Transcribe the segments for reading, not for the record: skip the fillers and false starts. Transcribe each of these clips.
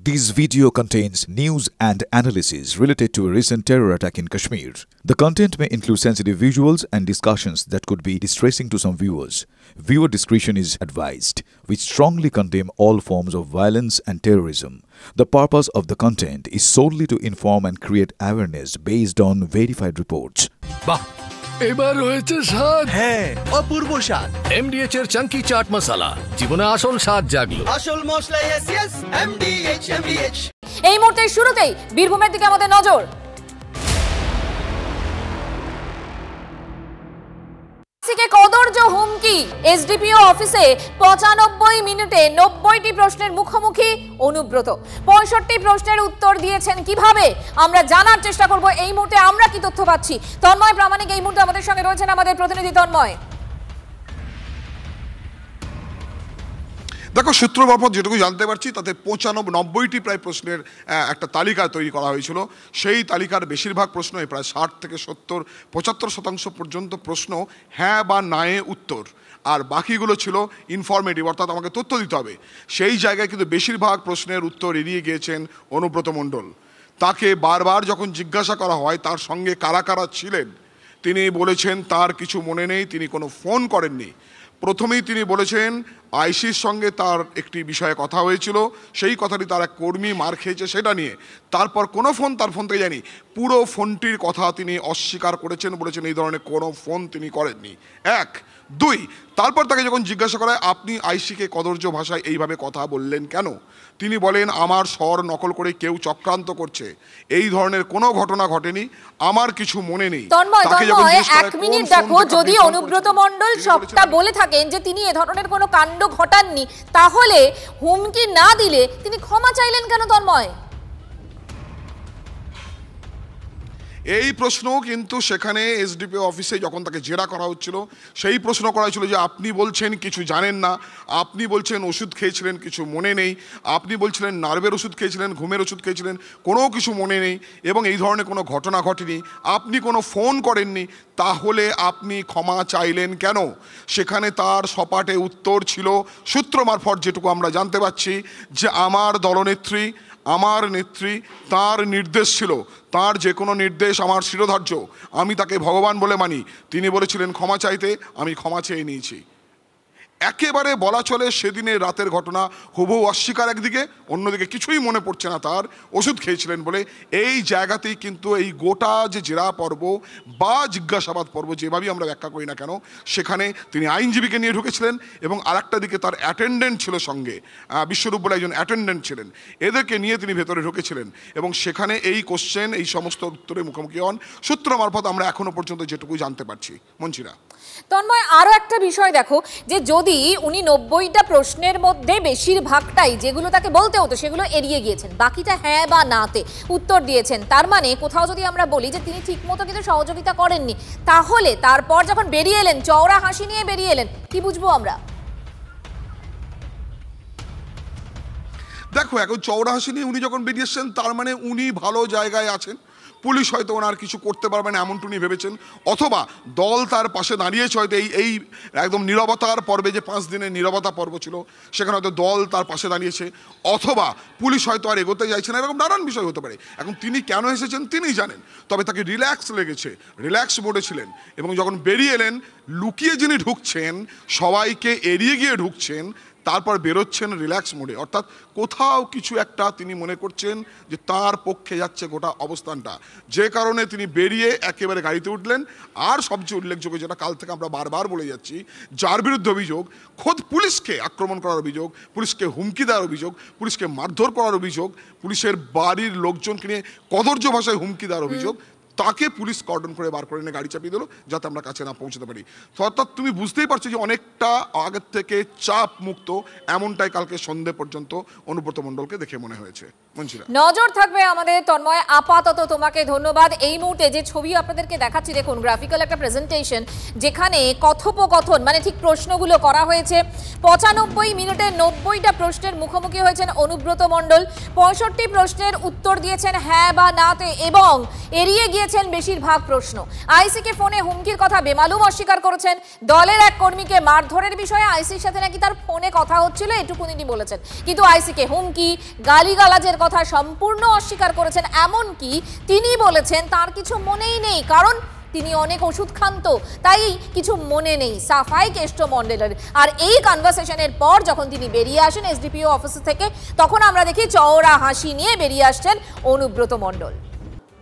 This video contains news and analysis related to a recent terror attack in Kashmir. The content may include sensitive visuals and discussions that could be distressing to some viewers. Viewer discretion is advised. We strongly condemn all forms of violence and terrorism. The purpose of the content is solely to inform and create awareness based on verified reports. বাহ এবার হয়েছে স্বাদ হ্যাঁ অপূর্ব স্বাদ এমডিএচ এর চাঙ্কি চাট মশলা জীবনে আসল স্বাদ জাগলো আসল মশলা এসএস এমডিএচ এই মুহূর্তে শুরুতেই বীরভূমের দিকে আমাদের নজর। কদর্য হুমকি এসডিপিও অফিসে 95 মিনিটে 90টি প্রশ্নের মুখোমুখি অনুব্রত। 65 প্রশ্নের উত্তর দিয়েছেন কিভাবে আমরা জানার চেষ্টা করব। এই মুহূর্তে আমরা কি তথ্য পাচ্ছি? তন্ময় প্রামাণিক এই মুহূর্তে আমাদের সঙ্গে রয়েছেন, আমাদের প্রতিনিধি তন্ময়। দেখো, সূত্র মারফত যেটুকু জানতে পারছি তাতে 95-90টি প্রায় প্রশ্নের একটা তালিকা তৈরি করা হয়েছিল। সেই তালিকার বেশিরভাগ প্রশ্নই প্রায় 60 থেকে 70-75% পর্যন্ত প্রশ্ন হ্যাঁ বা নায়ে উত্তর, আর বাকিগুলো ছিল ইনফরমেটিভ, অর্থাৎ আমাকে তথ্য দিতে হবে। সেই জায়গায় কিন্তু বেশিরভাগ প্রশ্নের উত্তর এড়িয়ে গিয়েছেন অনুব্রত মণ্ডল। তাকে বারবার যখন জিজ্ঞাসা করা হয় তার সঙ্গে কারা কারা ছিলেন, তিনি বলেছেন তার কিছু মনে নেই, তিনি কোনো ফোন করেননি। প্রথমেই তিনি বলেছেন আইসির সঙ্গে তার একটি বিষয়ে কথা হয়েছিল, সেই কথাটি তার এক কর্মী মার খেয়েছে সেটা নিয়ে। তারপর কোনো ফোন তার ফোন থেকে যায়নি, পুরো ফোনটির কথা তিনি অস্বীকার করেছেন, বলেছেন এই ধরনের কোনো ফোন তিনি করেননি। 1, 2, তারপর তাকে যখন জিজ্ঞাসা করা হয় আপনি আইসিকে কদর্য ভাষায় এইভাবে কথা বললেন কেন, তিনি বলেন আমার স্বর নকল করে কেউ চক্রান্ত করছে, এই ধরনের কোনো ঘটনা ঘটেনি, আমার কিছু মনে নেই। এক মিনিট দেখো, যদি অনুব্রত মণ্ডল সবটা বলে থাকেন যে তিনি এ ধরনের কোনো কাণ্ড ঘটাননি, তাহলে হুমকি না দিলে তিনি ক্ষমা চাইলেন কেন তন্ময়? এই প্রশ্ন কিন্তু সেখানে এসডিপিও অফিসে যখন তাকে জেরা করা হচ্ছিল সেই প্রশ্ন করা হয়েছিল যে আপনি বলছেন কিছু জানেন না, আপনি বলছেন ওষুধ খেয়েছিলেন কিছু মনে নেই, আপনি বলছিলেন নার্ভের ওষুধ খেয়েছিলেন, ঘুমের ওষুধ খেয়েছিলেন, কোনো কিছু মনে নেই এবং এই ধরনের কোনো ঘটনা ঘটেনি, আপনি কোনো ফোন করেননি, তাহলে আপনি ক্ষমা চাইলেন কেন? সেখানে তার সপাটে উত্তর ছিল, সূত্র মারফত যেটুকু আমরা জানতে পারছি, যে আমার দলনেত্রী, আমার নেত্রী, তার নির্দেশ ছিল, তার যে কোনো নির্দেশ আমার শিরোধার্য, আমি তাকে ভগবান বলে মানি, তিনি বলেছিলেন ক্ষমা চাইতে, আমি ক্ষমা চেয়ে নিয়েছি। একেবারে বলা চলে সেদিনের রাতের ঘটনা হুবহু অস্বীকার একদিকে, অন্যদিকে কিছুই মনে পড়ছে না তার, ওষুধ খেয়েছিলেন বলে। এই জায়গাতেই কিন্তু এই গোটা যে জেরা পর্ব বা জিজ্ঞাসাবাদ পর্ব যেভাবেই আমরা ব্যাখ্যা করি না কেন, সেখানে তিনি আইনজীবীকে নিয়ে ঢুকেছিলেন এবং আরেকটা দিকে তার অ্যাটেন্ডেন্ট ছিল সঙ্গে, বিশ্বরূপ বলে একজন অ্যাটেন্ডেন্ট ছিলেন, এদেরকে নিয়ে তিনি ভেতরে ঢুকেছিলেন এবং সেখানে এই কোশ্চেন, এই সমস্ত উত্তরে মুখোমুখি হন। সূত্র মারফত আমরা এখনো পর্যন্ত যেটুকু জানতে পারছি। মঞ্চিরা, তন্ময় আরো একটা বিষয় দেখো, যে যদি উনি 90টা প্রশ্নের মধ্যে বেশিরভাগটাই যেগুলো তাকে বলতে হতো সেগুলো এড়িয়ে গিয়েছেন, বাকিটা হ্যাঁ বা নাতে উত্তর দিয়েছেন, তার মানে কোথাও যদি আমরা বলি যে তিনি ঠিকমতো কিন্তু সহযোগিতা করেননি, তাহলে তারপর যখন বেরিয়ে এলেন চওড়া হাসি নিয়ে বেরিয়ে এলেন, কি বুঝবো আমরা? দেখো, এখন চওড়া হাসি নিয়ে উনি যখন বেরিয়েছেন তার মানে উনি ভালো জায়গায় আছেন, পুলিশ হয়তো ওনার কিছু করতে পারবে না এমনটা উনি ভেবেছেন, অথবা দল তার পাশে দাঁড়িয়েছে হয়তো এই একদম নীরবতার পর্বে, যে 5 দিনের নীরবতা পর্ব ছিল সেখানে হয়তো দল তার পাশে দাঁড়িয়েছে, অথবা পুলিশ হয়তো আর এগোতে চাইছে না, এরকম নানান বিষয় হতে পারে। এখন তিনি কেন এসেছেন তিনি জানেন, তবে তাকে রিল্যাক্স লেগেছে, রিল্যাক্স মোডে ছিলেন এবং যখন বেরিয়ে এলেন লুকিয়ে যিনি ঢুকছেন, সবাইকে এড়িয়ে গিয়ে ঢুকছেন, তারপর বেরোচ্ছেন রিল্যাক্স মোডে, অর্থাৎ কোথাও কিছু একটা তিনি মনে করছেন যে তার পক্ষে যাচ্ছে গোটা অবস্থানটা, যে কারণে তিনি বেরিয়ে একেবারে গাড়িতে উঠলেন। আর সবচেয়ে উল্লেখযোগ্য যেটা কাল থেকে আমরা বারবার বলে যাচ্ছি, যার বিরুদ্ধে অভিযোগ, খোদ পুলিশকে আক্রমণ করার অভিযোগ, পুলিশকে হুমকি দেওয়ার অভিযোগ, পুলিশকে মারধর করার অভিযোগ, পুলিশের বাড়ির লোকজনকে নিয়ে কদর্য ভাষায় হুমকি দেওয়ার অভিযোগ, তাকে পুলিশ কর্ডন করে বার করে এনে গাড়ি চাপিয়ে দিল যাতে আমরা কাছে না পৌঁছতে পারি। অর্থাৎ তুমি বুঝতেই পারছো যে অনেকটা আগের থেকে চাপ মুক্ত, এমনটাই কালকে সন্ধ্যে পর্যন্ত অনুব্রত মণ্ডলকে দেখে মনে হয়েছে। নজর থাকবে আমাদের তন্ময়, আপাতত তোমাকে ধন্যবাদ। এই মুহূর্তে যে ছবি আপনাদেরকে দেখাচ্ছি দেখুন, গ্রাফিক্যাল একটা প্রেজেন্টেশন যেখানে কথোপকথন মানে ঠিক প্রশ্নগুলো করা হয়েছে। 95 মিনিটে 90টা প্রশ্নের মুখোমুখি হয়েছেন অনুব্রত মণ্ডল। 65 প্রশ্নের উত্তর দিয়েছেন হ্যাঁ বা নাতে এবং এড়িয়ে গিয়ে এড়িয়েছেন বেশিরভাগ প্রশ্ন। আইসিকে ফোনে হুমকির কথা বেমালুম অস্বীকার করেছেন। দলের এক কর্মীকে মারধরের বিষয়ে আইসির সাথে নাকি তার ফোনে কথা হচ্ছিল, এটুকু তিনি বলেছেন। কিন্তু আইসিকে হুমকি, গালিগালাজের কথা সম্পূর্ণ অস্বীকার করেছেন। এমনকি তিনি বলেছেন তার কিছু মনেই নেই, কারণ তিনি অনেক ওষুধ খান, তো তাই কিছু মনে নেই। সাফাই কেষ্টমণ্ডলের। আর এই কনভারসেশনের পর যখন তিনি বেরিয়ে আসেন এসডিপিও অফিস থেকে, তখন আমরা দেখি চওড়া হাসি নিয়ে বেরিয়ে আসছেন অনুব্রত মণ্ডল।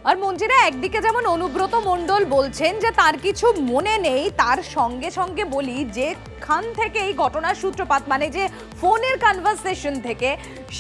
আর মঞ্জিরা, একদিকে যেমন অনুব্রত মণ্ডল বলছেন যে তার কিছু মনে নেই, তার সঙ্গে সঙ্গে বলি যে খান থেকে এই ঘটনার সূত্রপাত, মানে যে ফোনের কনভারসেশন থেকে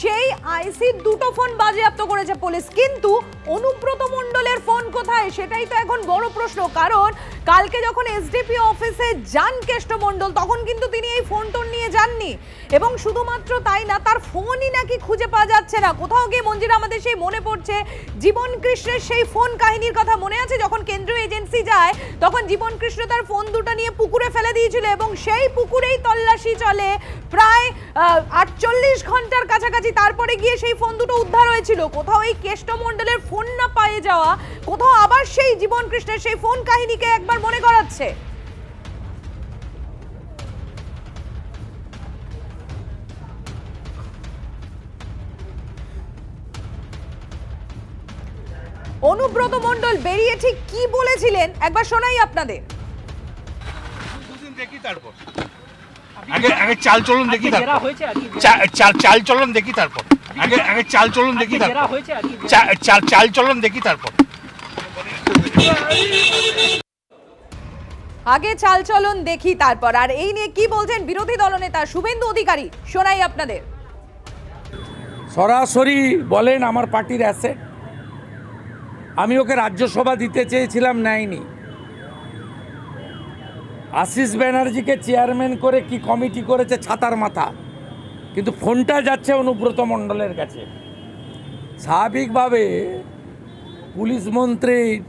সেই আইসির দুটো ফোন বাজেয়াপ্ত করেছে পুলিশ, কিন্তু অনুব্রত মণ্ডলের ফোন কোথায় সেটাই তো এখন বড় প্রশ্ন। কারণ কালকে যখন এসডিপিও অফিসে যান কেষ্টমণ্ডল, তখন কিন্তু তিনি এই ফোন টোন নিয়ে যাননি। এবং শুধুমাত্র তাই না, তার ফোনই নাকি খুঁজে পাওয়া যাচ্ছে না। কোথাও গিয়ে মঞ্জিরা আমাদের সেই মনে পড়ছে জীবন কৃষ্ণের সেই ফোন কাহিনীর কথা মনে আছে, যখন কেন্দ্রীয় এজেন্সি যায় তখন জীবন কৃষ্ণ তার ফোন দুটো নিয়ে পুকুরে ফেলে দিয়েছিল, এবং সেই পুকুরেই তল্লাশি চলে প্রায় 48 ঘন্টার কাছাকাছি। তারপরে গিয়ে সেই ফোন দুটো উদ্ধার হয়েছিল। কোথাও এই কেষ্টমণ্ডলের ফোন না পেয়ে যাওয়া, কোথাও আবার সেই জীবন কৃষ্ণের সেই ফোন কাহিনীকে একবার মনে করাচ্ছে। অনুব্রত মণ্ডল বেরিয়ে ঠিক কি বলেছিলেন একবার শোনাই আপনাদের। দেখি তারপর আগে চাল চলন দেখি, চাল চলন দেখি, তারপর আগে চাল চলন দেখি, চাল চলন দেখি, তারপর আগে চাল চলন দেখি তারপর। আর এই নিয়ে কি বলছেন বিরোধী দলনেতা শুভেন্দু অধিকারী, শোনাই আপনাদের। সরাসরি বলেন আমার পার্টির অ্যাসেট, আমি ওকে রাজ্যসভা দিতে চেয়েছিলাম, নেয়নি। আশিস ব্যানার্জিকে চেয়ারম্যান করে কি কমিটি করেছে ছাতার মাথা, কিন্তু ফোনটা যাচ্ছে অনুব্রত মণ্ডলের কাছে। স্বাভাবিকভাবে পুলিশ মন্ত্রীর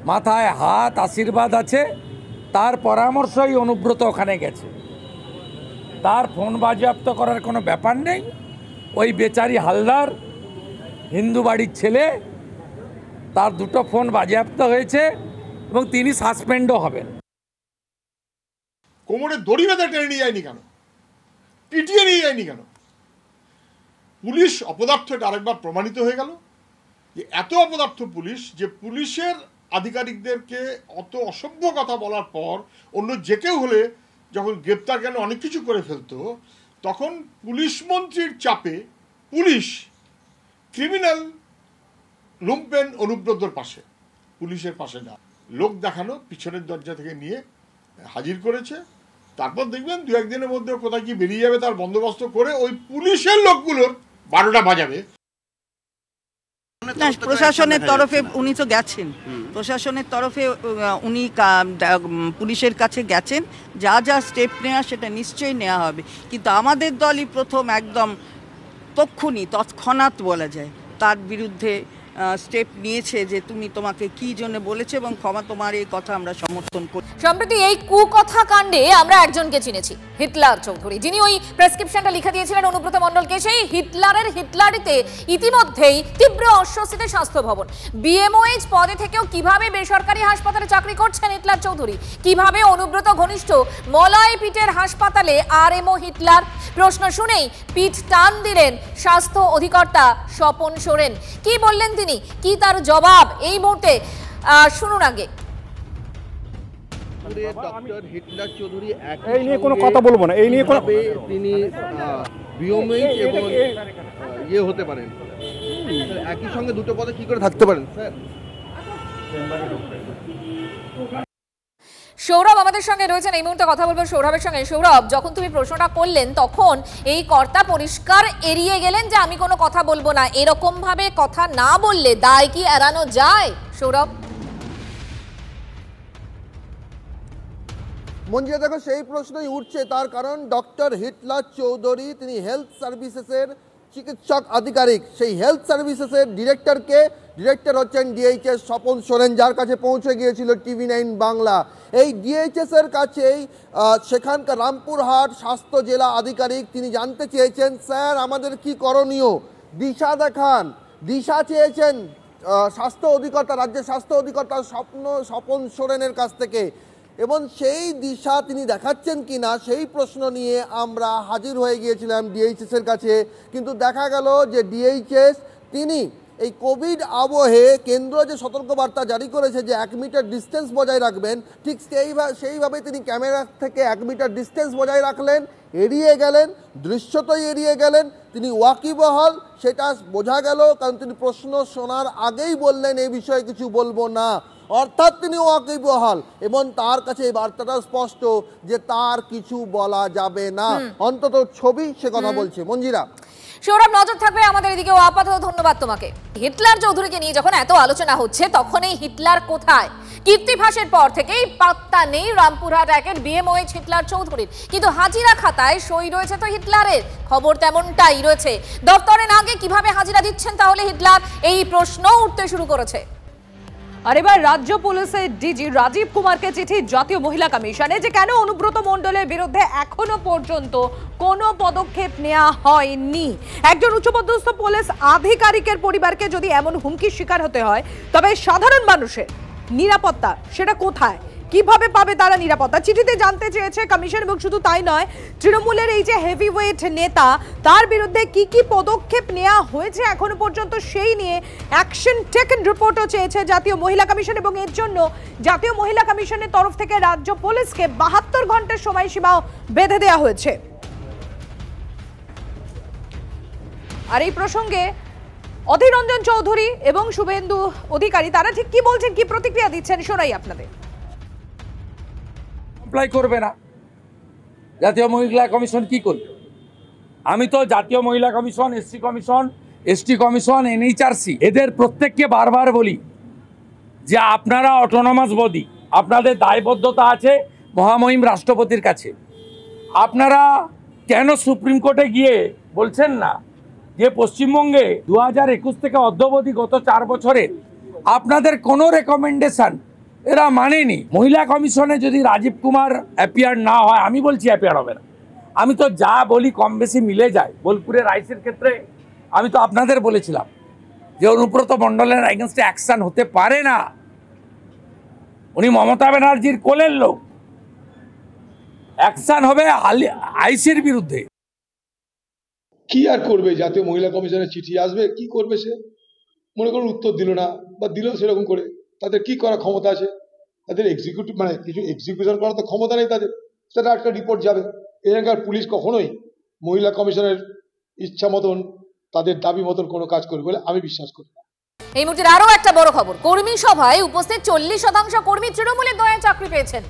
মাথায় হাত, আশীর্বাদ আছে, তার পরামর্শই অনুব্রত ওখানে গেছে। তার ফোন বাজেয়াপ্ত করার কোনো ব্যাপার নেই। ওই বেচারি হালদার হিন্দু বাড়ির ছেলে, তার দুটো ফোন বাজেয়াপ্ত হয়েছে এবং তিনি সাসপেন্ডও হবেন। কোমরে দড়ি বেঁধে টেনে নিয়ে যায়নি কেন? পিটিয়ে নিয়ে যায়নি কেন? পুলিশ অপদার্থ, এটা আরেকবার প্রমাণিত হয়ে গেল যে এত অপদার্থ পুলিশ, যে পুলিশের আধিকারিকদেরকে অত অসভ্য কথা বলার পর অন্য যে কেউ হলে যখন গ্রেপ্তার কেন অনেক কিছু করে ফেলতো, তখন পুলিশ মন্ত্রীর চাপে পুলিশ ক্রিমিনাল লুম্পেন অনুব্রতর পাশে, পুলিশের পাশে না, লোক দেখানো পিছনের দরজা থেকে নিয়ে হাজির করেছে। তারপর দেখবেন দু একদিনের মধ্যে কোথায় কি বেরিয়ে যাবে তার বন্দোবস্ত করে ওই পুলিশের লোকগুলোর 12টা বাজাবে। প্রশাসনের তরফে উনি তো গেছেন, প্রশাসনের তরফে উনি পুলিশের কাছে গেছেন, যা যা স্টেপ নেওয়া সেটা নিশ্চয়ই নেওয়া হবে। কিন্তু আমাদের দলই প্রথম একদম তৎক্ষণাৎ বলা যায় তার বিরুদ্ধে স্টেপ নিয়েছে যে তোমাকে কি জন্য বলেছে এবং ক্ষমা তোমার এই কথা আমরা সমর্থন করি। সম্প্রতি এই কুকথা কাণ্ডে আমরা একজনকে চিনেছি, হিটলার চৌধুরী, যিনি ওই প্রেসক্রিপশনটা লিখে দিয়েছিলেন অনুব্রত মণ্ডলকে। সেই হিটলারিতে ইতিমধ্যেই তীব্র অস্বস্তিতে স্বাস্থ্য ভবন। বিএমওএইচ পদে থেকেও কিভাবে বেসরকারি হাসপাতালে চাকরি করছেন হিটলার চৌধুরী, কিভাবে অনুব্রত ঘনিষ্ঠ মলয় পিটের হাসপাতালে আরএমও হিটলার, প্রশ্ন শুনেই পিঠ টান দিলেন স্বাস্থ্য অধিকর্তা স্বপন সোরেন। কি বললেন তিনি, কি তার জবাব, এই মুহূর্তে শুনুন। আগে ডক্টর হিটলার চৌধুরী এই নিয়ে কোনো কথা বলবো না, এই নিয়ে তিনি বিএমওএইচ এবং ইয়ে হতে পারেন, একই সঙ্গে দুটো পদে কি করে থাকতে পারেন স্যার? সৌরভ আমাদের সঙ্গে রয়েছেন, এই মুহূর্তে কথা বলবো সৌরভের সঙ্গে। সৌরভ, যখন তুমি প্রশ্নটা করলেন তখন এই কর্তা পরিষ্কার এড়িয়ে গেলেন যে আমি কোনো কথা বলবো না। এরকম ভাবে কথা না বললে দায় কি এড়ানো যায় সৌরভ? মঞ্জিয়া, দেখো সেই প্রশ্নই উঠছে, তার কারণ ডক্টর হিটলার চৌধুরী তিনি হেলথ সার্ভিসেসের চিকিৎসক আধিকারিক। সেই হেলথ সার্ভিসেসের ডিরেক্টর হচ্ছেন ডিএইচএস স্বপন সোরেন, যার কাছে পৌঁছে গিয়েছিল TV9 বাংলা। এই ডিএইচএস এর কাছেই সেখানকার রামপুরহাট স্বাস্থ্য জেলা আধিকারিক তিনি জানতে চেয়েছেন, স্যার আমাদের কি করণীয়, দিশা দেখান। দিশা চেয়েছেন স্বাস্থ্য অধিকর্তা, রাজ্যের স্বাস্থ্য অধিকর্তা স্বপন সোরেনের কাছ থেকে, এবং সেই দিশা তিনি দেখাচ্ছেন কি না সেই প্রশ্ন নিয়ে আমরা হাজির হয়ে গিয়েছিলাম ডিএইচএসের কাছে। কিন্তু দেখা গেল যে ডিএইচএস তিনি এই কোভিড আবহে কেন্দ্র যে সতর্কবার্তা জারি করেছে যে 1 মিটার ডিস্টেন্স বজায় রাখবেন, ঠিক সেইভাবে তিনি ক্যামেরা থেকে 1 মিটার ডিস্টেন্স বজায় রাখলেন, এড়িয়ে গেলেন, দৃশ্যতই এড়িয়ে গেলেন। তিনি ওয়াকিবহাল সেটা বোঝা গেল, কারণ তিনি প্রশ্ন শোনার আগেই বললেন এই বিষয়ে কিছু বলবো না, অর্থাৎ তিনি ওয়াকিবহাল, এবং তার কাছে এই বার্তাটা স্পষ্ট যে তার কিছু বলা যাবে না, অন্তত ছবি সে কথা বলছে। মঞ্জিরা, সৌরভ, নজর থাকবে আমাদের এদিকেও। আপাতত ধন্যবাদ তোমাকে। হিটলার চৌধুরীকে নিয়ে যখন এত আলোচনা হচ্ছে তখন এই হিটলার কোথায়? কীর্তিফাঁসের পর থেকেই পাত্তা নেই রামপুরহাট একের বিএমওএইচ হিটলার চৌধুরীর, কিন্তু হাজিরা খাতায় সই রয়েছে তো হিটলারের, খবর তেমনটাই রয়েছে। দপ্তরে না গিয়ে কিভাবে হাজিরা দিচ্ছেন তাহলে হিটলার, এই প্রশ্ন উঠতে শুরু করেছে। আর এবার রাজ্য পুলিশের ডিজি রাজীব কুমারকে চিঠি জাতীয় মহিলা কমিশনে, যে কেন অনুব্রত মণ্ডলের বিরুদ্ধে এখনো পর্যন্ত কোনো পদক্ষেপ নেওয়া হয়নি। একজন উচ্চপদস্থ পুলিশ আধিকারিকের পরিবারকে যদি এমন হুমকির শিকার হতে হয়, তবে সাধারণ মানুষের নিরাপত্তা সেটা কোথায়, কিভাবে পাবে তারা নিরাপত্তা? চিঠিতে জানতে চেয়েছে কমিশন। এবং শুধু তাই নয়, তৃণমূলের এই যে হেভিওয়েট নেতা, তার বিরুদ্ধে কি কি পদক্ষেপ নেওয়া হয়েছে এখনো পর্যন্ত সেই নিয়ে অ্যাকশন টেকেন রিপোর্টও চেয়েছে জাতীয় মহিলা কমিশন। এবং এর জন্য জাতীয় মহিলা কমিশনের তরফ থেকে রাজ্য পুলিশকে 72 ঘন্টার সময়সীমাও বেঁধে দেওয়া হয়েছে। আর এই প্রসঙ্গে অধীর রঞ্জন চৌধুরী এবং শুভেন্দু অধিকারী তারা ঠিক কি বলছেন, কি প্রতিক্রিয়া দিচ্ছেন শোনাই আপনাদের। অ্যাপ্লাই করবে না, জাতীয় মহিলা কমিশন কি করবে? আমি তো জাতীয় মহিলা commission, SC commission, ST commission, NHRC এদের প্রত্যেককে বারবার বলি যে আপনারা অটোনমাস বডি, আপনাদের দায়বদ্ধতা আছে মহামহিম রাষ্ট্রপতির কাছে। আপনারা কেন সুপ্রিম কোর্টে গিয়ে বলছেন না যে পশ্চিমবঙ্গে 2021 থেকে অদ্যাবধি গত 4 বছরে আপনাদের কোনো রেকমেন্ডেশন এরা মানেনি? মহিলা কমিশনে যদি রাজীব কুমার অ্যাপিয়ার না হয়, আমি বলছি অ্যাপিয়ার হবে না। আমি তো যা বলি কম বেশি মিলে যায়। বোলপুরের রাইসের ক্ষেত্রে আমি তো আপনাদের বলেছিলাম যে অনুব্রত মণ্ডলের এগেনস্টে অ্যাকশন হতে পারে না, উনি মমতা ব্যানার্জির কোলের লোক, অ্যাকশন হবে আইসির বিরুদ্ধে। কি আর করবে? জাতীয় মহিলা কমিশনের চিঠি আসবে, কি করবে সে? মনে করুন উত্তর দিল না, বা দিল সেরকম করে, তাদের কি করার ক্ষমতা আছে? তাদের এক্সিকিউটিভ মানে কিছু এক্সিকিউশন করার তো ক্ষমতা নেই তাদের, সেটা একটা রিপোর্ট যাবে। এখানকার পুলিশ কখনোই মহিলা কমিশনের ইচ্ছা মতন, তাদের দাবি মতন কোনো কাজ করবে বলে আমি বিশ্বাস করি না। এই মুহূর্তে আরো একটা বড় খবর, কর্মী সভায় উপস্থিত 40% কর্মী তৃণমূলের দয়ায় চাকরি পেয়েছেন।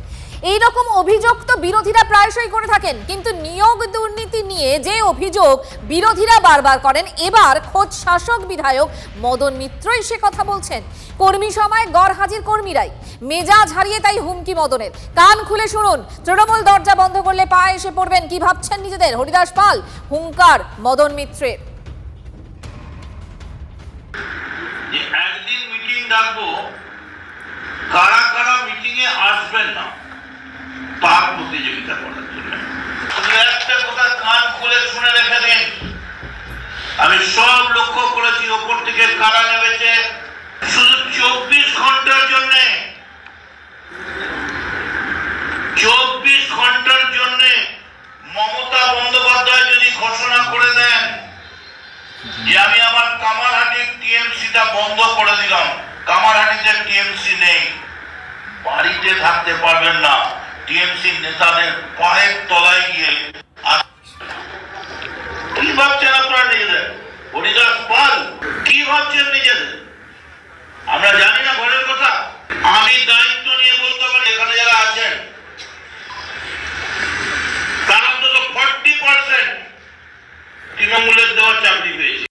এই রকম অভিযোগ তো বিরোধীরা প্রায়শই করে থাকেন, কিন্তু নিয়োগ দুর্নীতি নিয়ে যে অভিযোগ বিরোধীরা বারবার করেন, এবার খোদ শাসক বিধায়ক মদন মিত্রই সে কথা বলছেন। কর্মী সভায় গড় হাজির কর্মীরাই, মেজাজ হারিয়ে তাই হুমকি মদনের। কান খুলে শুনুন, তৃণমূল দরজা বন্ধ করলে পায়ে এসে পড়বেন, কি ভাবছেন নিজেদের? হরিদাস পাল হুঙ্কার মদন মিত্রের। একদিন মিটিং ডাকবো, কারা কারা মিটিং এ আসবেন না তার প্রতিযোগিতা করার জন্য। একটা কথা কান খুলে শুনে রেখে দিন, আমি সব লক্ষ্য করেছি ওপর থেকে কারা নেমেছে শুধু 24 ঘন্টার জন্য। 24 ঘন্টার জন্য মমতা বন্দ্যোপাধ্যায় যদি ঘোষণা করে দেন যে আমি আমার কামারহাটির টিএমসিটা বন্ধ করে দিলাম, কামারহাটিতে টিএমসি নেই, বাড়িতে থাকতে পারবেন না, টিএমসি নেতাদের পায়ের তলায় গিয়ে কি ভাবছেন আপনারা নিজেদের? হরিদাস পাল কি ভাবছেন নিজেদের? আমরা জানি না ঘরের কথা। আমি দায়িত্ব নিয়ে বলতে পারি এখানে যারা আছেন তারা অন্তত 40% তৃণমূলের দেওয়া চাকরি পেয়েছে।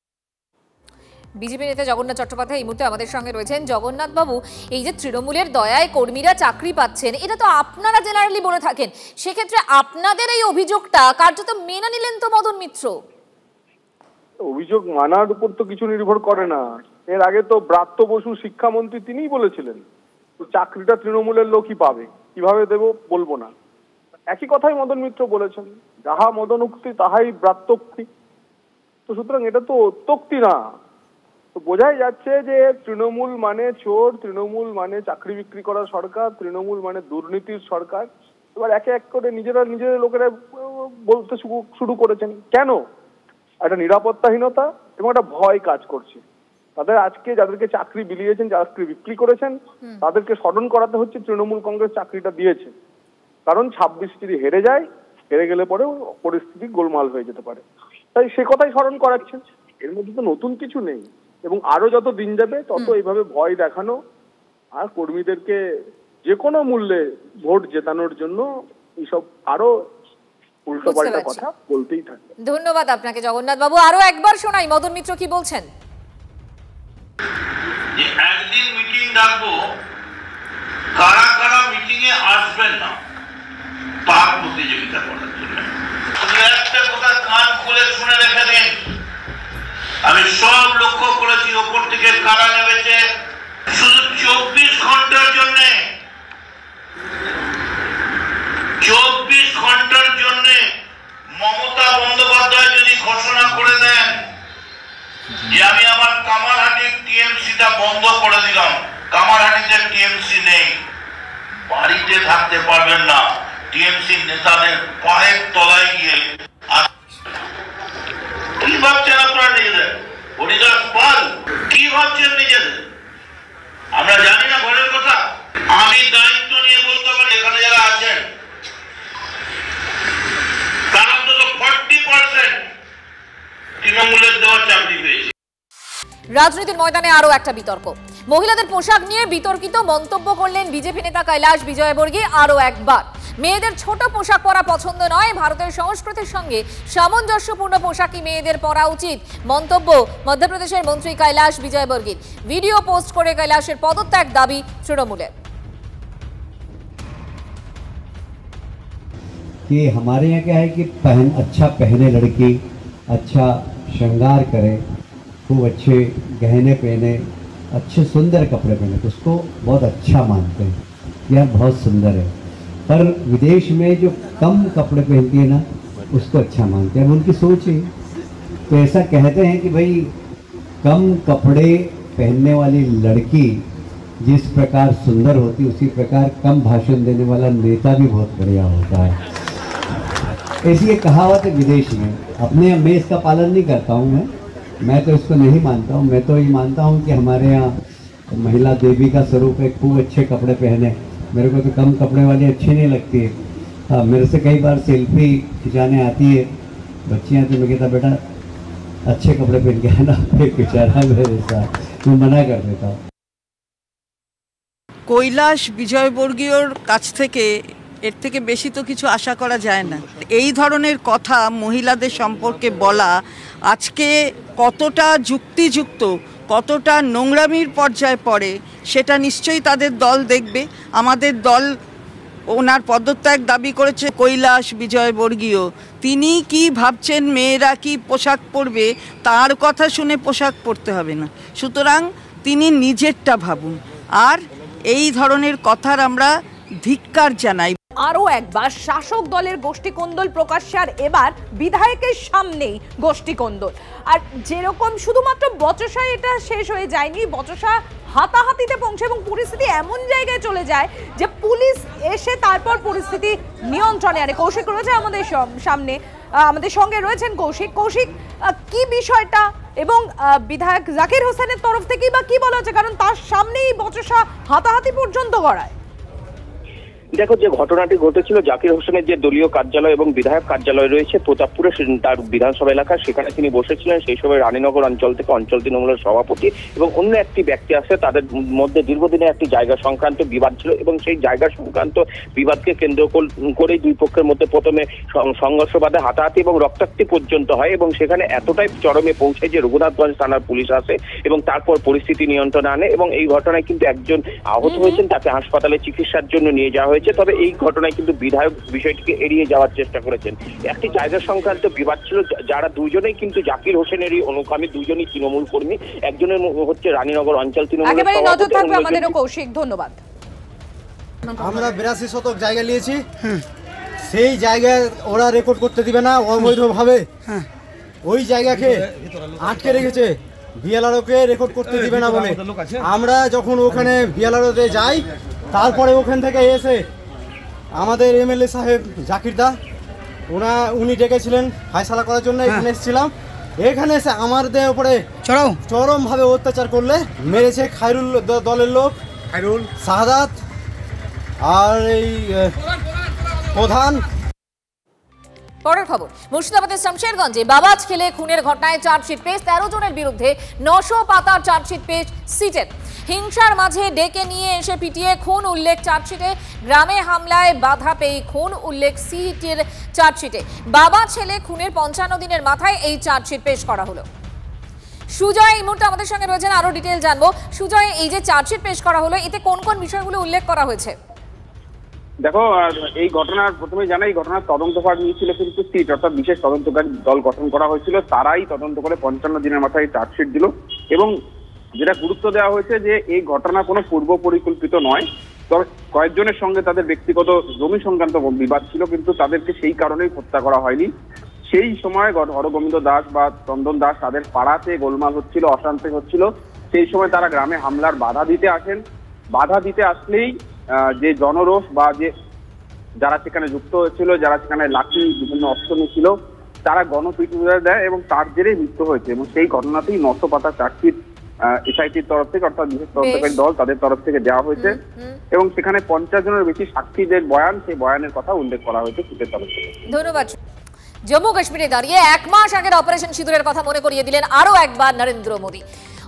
বিজেপি নেতা জগন্নাথ চট্টোপাধ্যায় এই মুহূর্তে আমাদের সঙ্গে রয়েছেন। জগন্নাথ বাবু, এই যে তৃণমূলের দয়ায় কর্মীরা চাকরি পাচ্ছেন, এটা তো আপনারা জেনারেলি বলে থাকেন, সেক্ষেত্রে আপনাদের এই অভিযোগটা কার্যত মেনে নিলেন তো মদন মিত্র? অভিযোগ মানার উপর তো কিছু নির্ভর করে না। এর আগে তো ব্রাত্য বসু শিক্ষামন্ত্রী তিনিই বলেছিলেন চাকরিটা তৃণমূলের লোকই পাবে, কিভাবে দেব বলবো না। একই কথাই মদন মিত্র বলেছেন, যাহা মদন উক্তি তাহাই ব্রাত্যোক্তি। তো সুতরাং এটা তো অত্যক্তি না, তো বোঝাই যাচ্ছে যে তৃণমূল মানে চোর, তৃণমূল মানে চাকরি বিক্রি করা সরকার, তৃণমূল মানে দুর্নীতির সরকার। এবার একে এক করে নিজেদের লোকেরা বলতে শুরু করেছেন। কেন? একটা নিরাপত্তাহীনতা এবং একটা ভয় কাজ করছে তাদের। আজকে যাদেরকে চাকরি বিলিয়েছেন, চাকরি বিক্রি করেছেন, তাদেরকে স্মরণ করাতে হচ্ছে তৃণমূল কংগ্রেস চাকরিটা দিয়েছে। কারণ 26 যদি হেরে যায়, হেরে গেলে পরেও পরিস্থিতি গোলমাল হয়ে যেতে পারে, তাই সে কথাই স্মরণ করাচ্ছেন। এর মধ্যে তো নতুন কিছু নেই। এবং আরো যত দিন যাবে তত এইভাবে ভয় দেখানো আর কর্মীদেরকে যে কোনো মূল্যে ভোট জেতানোর জন্য এইসব আরো উল্টো পাল্টা কথা বলতেই থাকে। ধন্যবাদ আপনাকে জগন্নাথ বাবু। আরো একবার শোনাই মদন মিত্র কি বলছেন। একদিন মিটিং ডাকবো, কারা কারা মিটিং এ আসবেন না তার প্রতিযোগিতা করার জন্য। একটা কথা কান খুলে শুনে রেখে দিন, আমি সব লক্ষ্য করেছি ওপর থেকে কারা নেমেছে শুধু 24 ঘন্টার জন্য। 24 ঘন্টার জন্য মমতা বন্দ্যোপাধ্যায় যদি ঘোষণা করে দেন যে আমি আমার কামারহাটির টিএমসিটা বন্ধ করে দিলাম, কামারহাটিতে টিএমসি নেই, বাড়িতে থাকতে পারবেন না, টিএমসি নেতাদের পায়ের তলায় গিয়ে কি ভাবছেন আপনারা নিজেদের? হরিদাস পাল কি ভাবছেন নিজেদের? আমরা জানি না ঘরের কথা। আমি দায়িত্ব নিয়ে বলতে পারি এখানে যারা আছেন তার অন্তত 40% তৃণমূলের দেওয়া চাকরি পেয়েছে। রাজনীতির ময়দানে আরো একটা বিতর্ক। মহিলাদের পোশাক নিয়ে বিতর্কিত মন্তব্য করলেন বিজেপি নেতা কৈলাস বিজয়বর্গী আরো একবার। মেয়েদের ছোট পোশাক পরা পছন্দ নয়, ভারতের সংস্কৃতির সঙ্গে সামঞ্জস্যপূর্ণ পোশাকই মেয়েদের পরা উচিত, মন্তব্য মধ্যপ্রদেশের মন্ত্রী কৈলাস বিজয়বর্গীর। ভিডিও পোস্ট করে কৈলাসের পদত্যাগ দাবি তৃণমূলের। कि हमारे यहाँ क्या है कि अच्छा पहने लड़की, अच्छा श्रृंगार करे, खूब अच्छे गहने पहने, अच्छे सुंदर कपड़े पहने तो उसको बहुत अच्छा मानते हैं, यह बहुत सुंदर है। पर विदेश में जो कम कपड़े पहनती है ना उसको अच्छा मानते हैं, उनकी सोच है। तो ऐसा कहते हैं कि भाई कम कपड़े पहनने वाली लड़की जिस प्रकार सुंदर होती उसी प्रकार कम भाषण देने वाला नेता भी बहुत बढ़िया होता है। ऐसी ये कहावत है विदेश में। अपने मैं इसका पालन नहीं करता हूँ, मैं तो इसको नहीं मानता हूँ। मैं तो ये मानता हूँ कि हमारे यहाँ महिला देवी का स्वरूप है, खूब अच्छे कपड़े पहने। मेरे को तो कम कपड़े वाली अच्छी नहीं लगती है। हाँ, मेरे से कई बार सेल्फी खिंचाने आती है बच्चियाँ, तो मैं कहता बेटा अच्छे कपड़े पहन के आना, फिर खिंचाना मेरे साथ, मैं मना कर देता हूँ। কৈলাস বিজয়বর্গীয়র কাছ থেকে এর থেকে বেশি তো কিছু আশা করা যায় না। এই ধরনের কথা মহিলাদের সম্পর্কে বলা আজকে কতটা যুক্তিযুক্ত, কতটা নোংরামির পর্যায়ে পড়ে সেটা নিশ্চয়ই তাদের দল দেখবে। আমাদের দল ওনার পদত্যাগ দাবি করেছে কৈলাস বিজয়বর্গীয়। তিনি কি ভাবছেন মেয়েরা কি পোশাক পরবে তার কথা শুনে পোশাক পরতে হবে না, সুতরাং তিনি নিজেরটা ভাবুন। আর এই ধরনের কথার আমরা ধিক্কার জানাই। আরো একবার শাসক দলের গোষ্ঠীকোন্দল প্রকাশ্যে, আর এবার বিধায়কের সামনেই গোষ্ঠীকোন্দল। আর যেরকম শুধুমাত্র বচসা এটা শেষ হয়ে যায়নি, বচসা হাতাহাতিতে পৌঁছে এবং পরিস্থিতি এমন জায়গায় চলে যায় যে পুলিশ এসে তারপর পরিস্থিতি নিয়ন্ত্রণে আনে। কৌশিক রয়েছে আমাদের সামনে, আমাদের সঙ্গে রয়েছেন কৌশিক। কৌশিক, কি বিষয়টা এবং বিধায়ক জাকির হোসেনের তরফ থেকেই বা কি বলা হচ্ছে, কারণ তার সামনেই বচসা হাতাহাতি পর্যন্ত গড়ায়। দেখো, যে ঘটনাটি ঘটেছিল জাকির হোসেনের যে দলীয় কার্যালয় এবং বিধায়ক কার্যালয় রয়েছে প্রতাপপুরে, তার বিধানসভা এলাকা, সেখানে তিনি বসেছিলেন। সেই সময় রানীনগর অঞ্চল থেকে অঞ্চল তৃণমূলের সভাপতি এবং অন্য একটি ব্যক্তি আছে, তাদের মধ্যে দীর্ঘদিনের একটি জায়গা সংক্রান্ত বিবাদ ছিল এবং সেই জায়গা সংক্রান্ত বিবাদকে কেন্দ্র করেই দুই পক্ষের মধ্যে প্রথমে সংঘর্ষ বাধে, হাতাহাতি এবং রক্তাক্তি পর্যন্ত হয় এবং সেখানে এতটাই চরমে পৌঁছায় যে রঘুনাথগঞ্জ থানার পুলিশ আসে এবং তারপর পরিস্থিতি নিয়ন্ত্রণে আনে এবং এই ঘটনায় কিন্তু একজন আহত হয়েছেন, তাকে হাসপাতালে চিকিৎসার জন্য নিয়ে যাওয়া হয়েছে। তবে এই ঘটনায় কিন্তু বিধায়ক বিষয়টিকে এড়িয়ে যাওয়ার চেষ্টা করেছেন। একটি জায়গা সংক্রান্ত বিবাদ ছিল, যারা দুইজনেই কিন্তু জাকির হোসেনেরই অনুগামী, দুইজনই তৃণমূল কর্মী। একজনের হচ্ছে রানীনগর অঞ্চল তৃণমূল। কৌশিক, ধন্যবাদ। আমরা 82 শতক জায়গা নিয়েছি, সেই জায়গায় ওরা রেকর্ড করতে দিবে না অবৈধভাবে, ওই জায়গাকে আটকে রেখেছে। বিএলআরওকে রেকর্ড করতে দিবে না বলে। আমরা যখন ওখানে বিএলআরওতে যাই, তারপরে ওখান থেকে এসে আমাদের এমএলএ সাহেব জাকির দা উনি ডেকেছিলেন ফায়সালা করার জন্য, এখানে এসেছিলাম। এখানে এসে আমাদের উপরে চরমভাবে অত্যাচার করলে মেরেছে খায়রুল দলের লোক, খায়রুল, শাহাদাত আর এই প্রধান। পরের খবর, মুর্শিদাবাদের শামশেরগঞ্জে বাবাজ খেলে খুনের ঘটনায় চার্জশিট পেশ 13 জনের বিরুদ্ধে। 900 পাতার চার্জশিট পেশ সিটের। হিংসার মাঝে ডেকে নিয়ে এসে পিটিয়ে খুন উল্লেখ চার্জশিটে। গ্রামে হামলায় বাধা পেয়ে খুন উল্লেখ সিটের চার্জশিটে। বাবা ছেলে খুনের 55 দিনের মাথায় এই চার্জশিট পেশ করা হলো। সুজয় এই মুহূর্তে আমাদের সঙ্গে রয়েছেন, আরো ডিটেইল জানবো। সুজয়, এই যে চার্জশিট পেশ করা হলো, এতে কোন কোন বিষয়গুলো উল্লেখ করা হয়েছে? দেখো, এই ঘটনার প্রথমে জানাই, এই ঘটনার তদন্তভার নিয়েছিল কিন্তু সিট, অর্থাৎ বিশেষ তদন্তকারী দল গঠন করা হয়েছিল। তারাই তদন্ত করে 55 দিনের মাথায় চার্জশিট দিল। এবং যেটা গুরুত্ব দেওয়া হয়েছে যে এই ঘটনা কোনো পূর্ব পরিকল্পিত নয়, তবে কয়েকজনের সঙ্গে তাদের ব্যক্তিগত জমি সংক্রান্ত বিবাদ ছিল, কিন্তু তাদেরকে সেই কারণেই হত্যা করা হয়নি। সেই সময় হরগোবিন্দ দাস বা চন্দন দাস তাদের পাড়াতে গোলমাল হচ্ছিল, অশান্তি হচ্ছিল। সেই সময় তারা গ্রামে হামলার বাধা দিতে আসেন। বাধা দিতে আসলেই যে জনরোষ বা যে যারা সেখানে যুক্ত হয়েছিল, যারা সেখানে লাঠি বিভিন্ন অস্ত্র নিয়েছিল, তারা গণপিটুনি দেয় এবং তার জেরেই মৃত্যু হয়েছে। এবং সেই ঘটনাতেই 900 পাতা চার্জশিট এসআইটির তরফ থেকে, অর্থাৎ বিশেষ তদন্তকারী দল তাদের তরফ থেকে দেওয়া হয়েছে। এবং সেখানে 50 জনের বেশি সাক্ষীদের বয়ান, সেই বয়ানের কথা উল্লেখ করা হয়েছে সিটের তরফ থেকে। ধন্যবাদ। জম্মু কাশ্মীরে দাঁড়িয়ে 1 মাস আগের অপারেশন সিঁদুরের কথা মনে করিয়ে দিলেন আরো একবার নরেন্দ্র মোদী।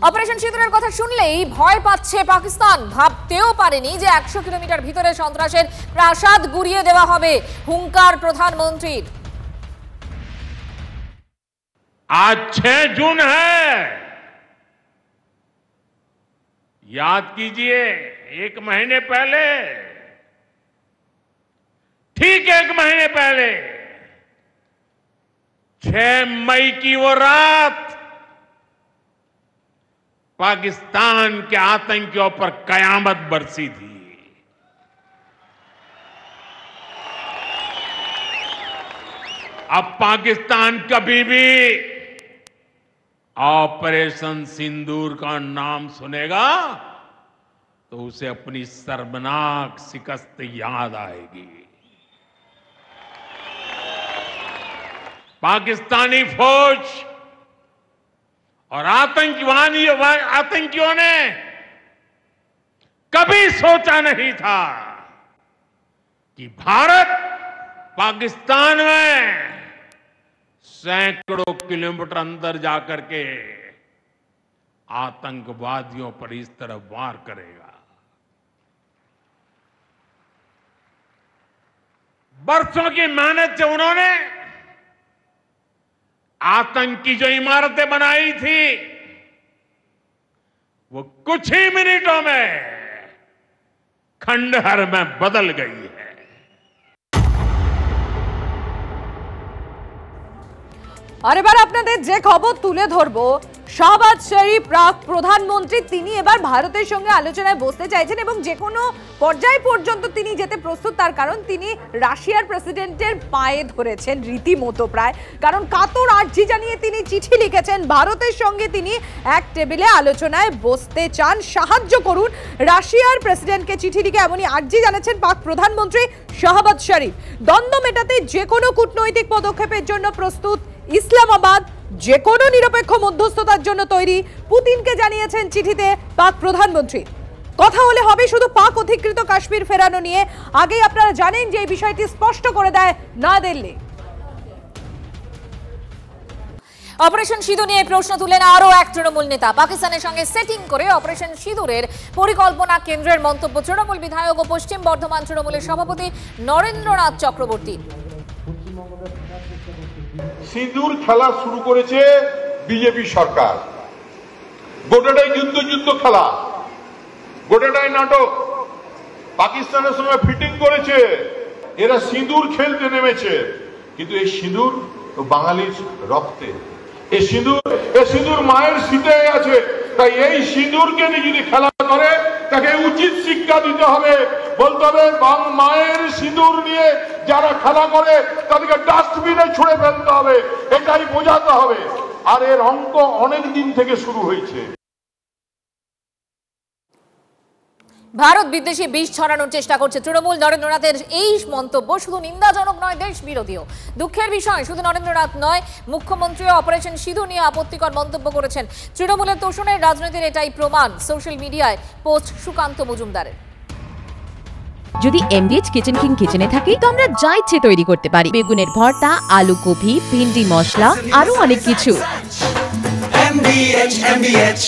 অপারেশন সিঁদুরের কথা শুনলেই ভয় পাচ্ছে পাকিস্তান। ভাবতেও পারেনি যে 100 কিলোমিটার ভিতরে সন্ত্রাসের প্রাসাদ গুড়িয়ে দেওয়া হবে। হুঙ্কার প্রধানমন্ত্রীর। आज 6 जून है, याद कीजिए 1 महीने पहले, ठीक 1 महीने पहले 6 मई की वो रात पाकिस्तान के आतंकियों पर कयामत बरसी थी। अब पाकिस्तान कभी भी ऑपरेशन सिंदूर का नाम सुनेगा तो उसे अपनी शर्मनाक शिकस्त याद आएगी। पाकिस्तानी फौज और आतंकियों ने कभी सोचा नहीं था कि भारत पाकिस्तान में सैकड़ों किलोमीटर अंदर जाकर के आतंकवादियों पर इस तरह वार करेगा। बरसों की मेहनत से उन्होंने आतंकी जो इमारतें बनाई थी वो कुछ ही मिनटों में खंडहर में बदल गई है। আর এবার আপনাদের যে খবর তুলে ধরবো, শাহবাজ শরীফ প্রধানমন্ত্রী তিনি এবার ভারতের সঙ্গে আলোচনায় বসতে চাইছেন এবং যে কোনো পর্যায় পর্যন্ত তিনি যেতে প্রস্তুত। তার কারণ তিনি রাশিয়ার প্রেসিডেন্টের পায়ে ধরেছেন রীতিমতো প্রায়, কারণ কাতর আর্জি জানিয়ে তিনি চিঠি লিখেছেন ভারতের সঙ্গে তিনি এক টেবিলে আলোচনায় বসতে চান, সাহায্য করুন। রাশিয়ার প্রেসিডেন্টকে চিঠি লিখে এমনই আর্জি জানাচ্ছেন পাক প্রধানমন্ত্রী শাহবাজ শরীফ। দ্বন্দ্ব মেটাতে যে কোনো কূটনৈতিক পদক্ষেপের জন্য প্রস্তুত ইসলামাবাদ, যে কোনো নিরপেক্ষ মধ্যস্থতার জন্য তৈরি, পুতিনকে জানিয়েছেন চিঠিতে পাক প্রধানমন্ত্রী। কথা হলে হবে শুধু পাক অধিকৃত কাশ্মীর ফেরানো নিয়ে। আগেই আপনারা জানেন যে এই বিষয়টি স্পষ্ট করে দেয় নয়াদিল্লি। অপারেশন সিঁদুর নিয়ে প্রশ্ন তুলেন আরো এক তৃণমূল নেতা। পাকিস্তানের সঙ্গে সেটিং করে অপারেশন সিঁদুরের পরিকল্পনা কেন্দ্রের মন্তব্য তৃণমূল বিধায়ক ও পশ্চিম বর্ধমান তৃণমূলের সভাপতি নরেন্দ্রনাথ চক্রবর্তী। সিঁদুর খেলা শুরু করেছে বিজেপি সরকার। গোটাটাই যুদ্ধ খেলা, গোটাটাই নাটক। পাকিস্তানের সঙ্গে ফিটিং করেছে, এরা সিঁদুর খেলতে নেমেছে। কিন্তু এই সিঁদুর বাঙালির রক্তে, এই সিঁদুর মায়ের শীতে আছে। তাই এই সিঁদুরকে নিয়ে যদি খেলা করে তাকে উচিত শিক্ষা দিতে হবে, বলতে হবে মায়ের সিঁদুর নিয়ে যারা খেলা করে তাদেরকে ডাস্টবিনে ছুঁড়ে ফেলতে হবে, এটাই বোঝাতে হবে। আর এর অঙ্ক অনেক দিন থেকে শুরু হয়েছে। ভারত বিদ্বেষী বিষ ছড়ানোর চেষ্টা করছে তৃণমূল। নরেন্দ্রনাথের এই মন্তব্য শুধু নিন্দাজনক নয়, দেশ বিরোধীও। দুঃখের বিষয়, শুধু নরেন্দ্রনাথ নয়, মুখ্যমন্ত্রী অপারেশন সিঁধু নিয়ে আপত্তিকর মন্তব্য করেছেন। তৃণমূলের তোষণের রাজনীতির এটাই প্রমাণ। সোশ্যাল মিডিয়ায় পোস্ট সুকান্ত মজুমদারের। যদি এমডিএইচ কিচেন কিং কিচেনে থাকি তো আমরা যা ইচ্ছে তৈরি করতে পারি। বেগুনের ভর্তা, আলু কপি, ভিন্ডি মশলা, আরো অনেক কিছু। MDH